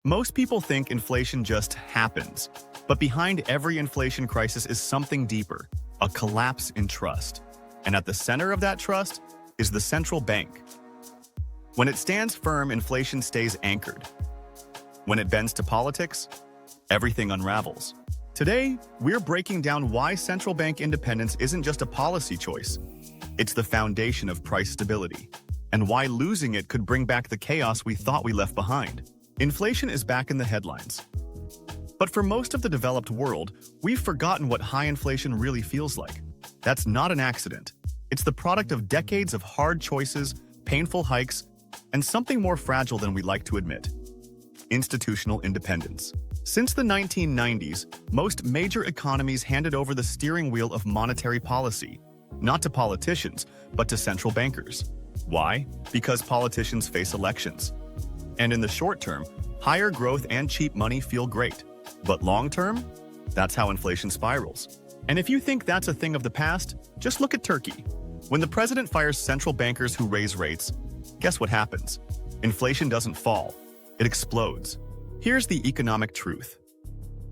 Most people think inflation just happens, but behind every inflation crisis is something deeper, a collapse in trust. And at the center of that trust is the central bank. When it stands firm, inflation stays anchored. When it bends to politics, everything unravels. Today, we're breaking down why central bank independence isn't just a policy choice. It's the foundation of price stability, and why losing it could bring back the chaos we thought we left behind. Inflation is back in the headlines. But for most of the developed world, we've forgotten what high inflation really feels like. That's not an accident. It's the product of decades of hard choices, painful hikes, and something more fragile than we like to admit: institutional independence. Since the 1990s, most major economies handed over the steering wheel of monetary policy, not to politicians, but to central bankers. Why? Because politicians face elections. And in the short term, higher growth and cheap money feel great. But long term, that's how inflation spirals. And if you think that's a thing of the past, just look at Turkey. When the president fires central bankers who raise rates, guess what happens? Inflation doesn't fall, it explodes. Here's the economic truth.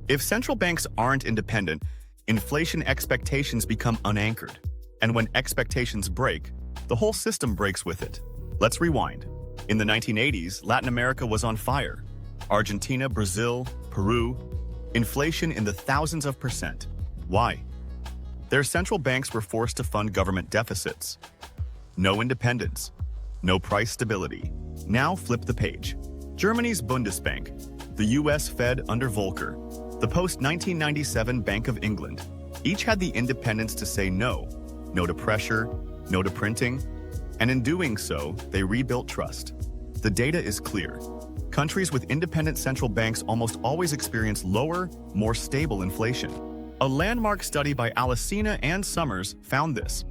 If central banks aren't independent, inflation expectations become unanchored. And when expectations break, the whole system breaks with it. Let's rewind. In the 1980s, Latin America was on fire. Argentina, Brazil, Peru, inflation in the thousands of %. Why? Their central banks were forced to fund government deficits. No independence, no price stability. Now flip the page. Germany's Bundesbank, the US Fed under Volcker, the post-1997 Bank of England, each had the independence to say no. No to pressure, no to printing, and in doing so, they rebuilt trust. The data is clear. Countries with independent central banks almost always experience lower, more stable inflation. A landmark study by Alesina and Summers found this.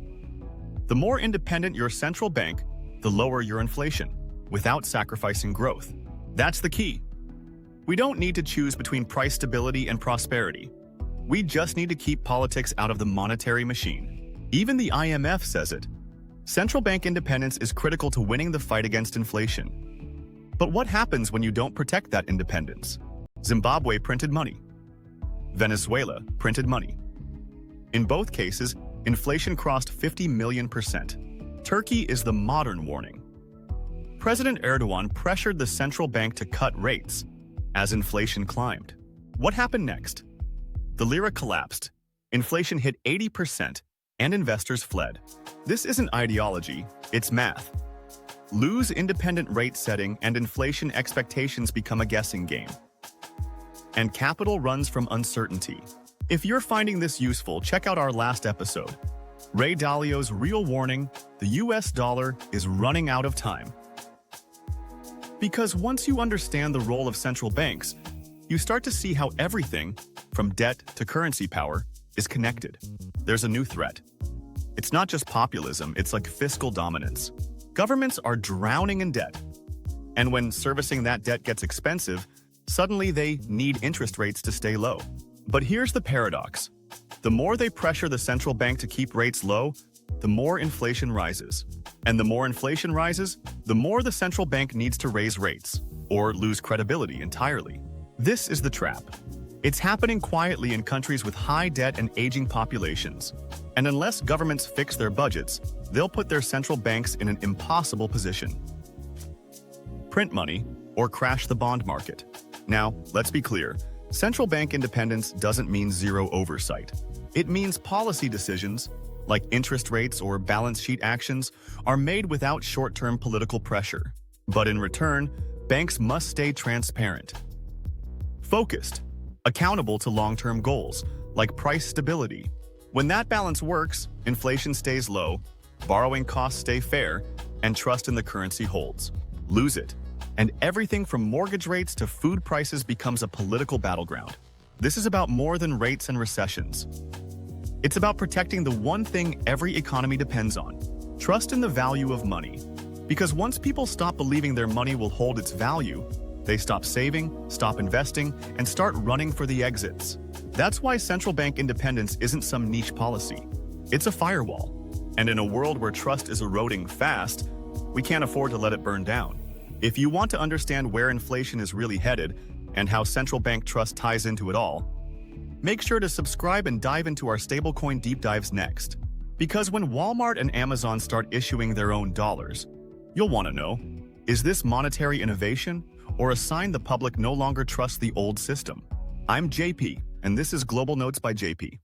The more independent your central bank, the lower your inflation, without sacrificing growth. That's the key. We don't need to choose between price stability and prosperity. We just need to keep politics out of the monetary machine. Even the IMF says it. Central bank independence is critical to winning the fight against inflation. But what happens when you don't protect that independence? Zimbabwe printed money. Venezuela printed money. In both cases, inflation crossed 50 million %. Turkey is the modern warning. President Erdogan pressured the central bank to cut rates as inflation climbed. What happened next? The lira collapsed, inflation hit 80%, and investors fled. This isn't ideology, it's math. Lose independent rate setting and inflation expectations become a guessing game. And capital runs from uncertainty. If you're finding this useful, check out our last episode. Ray Dalio's Real Warning: the US dollar is running out of time. Because once you understand the role of central banks, you start to see how everything, from debt to currency power, is connected. There's a new threat. It's not just populism, it's like fiscal dominance. Governments are drowning in debt. And when servicing that debt gets expensive, suddenly they need interest rates to stay low. But here's the paradox. The more they pressure the central bank to keep rates low, the more inflation rises. And the more inflation rises, the more the central bank needs to raise rates, or lose credibility entirely. This is the trap. It's happening quietly in countries with high debt and aging populations. And unless governments fix their budgets, they'll put their central banks in an impossible position. Print money, or crash the bond market. Now, let's be clear. Central bank independence doesn't mean zero oversight. It means policy decisions, like interest rates or balance sheet actions, are made without short-term political pressure. But in return, banks must stay transparent, focused, accountable to long-term goals, like price stability. When that balance works, inflation stays low, borrowing costs stay fair, and trust in the currency holds. Lose it, and everything from mortgage rates to food prices becomes a political battleground. This is about more than rates and recessions. It's about protecting the one thing every economy depends on: trust in the value of money. Because once people stop believing their money will hold its value, they stop saving, stop investing, and start running for the exits. That's why central bank independence isn't some niche policy. It's a firewall. And in a world where trust is eroding fast, we can't afford to let it burn down. If you want to understand where inflation is really headed and how central bank trust ties into it all, make sure to subscribe and dive into our stablecoin deep dives next. Because when Walmart and Amazon start issuing their own dollars, you'll want to know, is this monetary innovation or a sign the public no longer trusts the old system? I'm JP, and this is Global Notes by JP.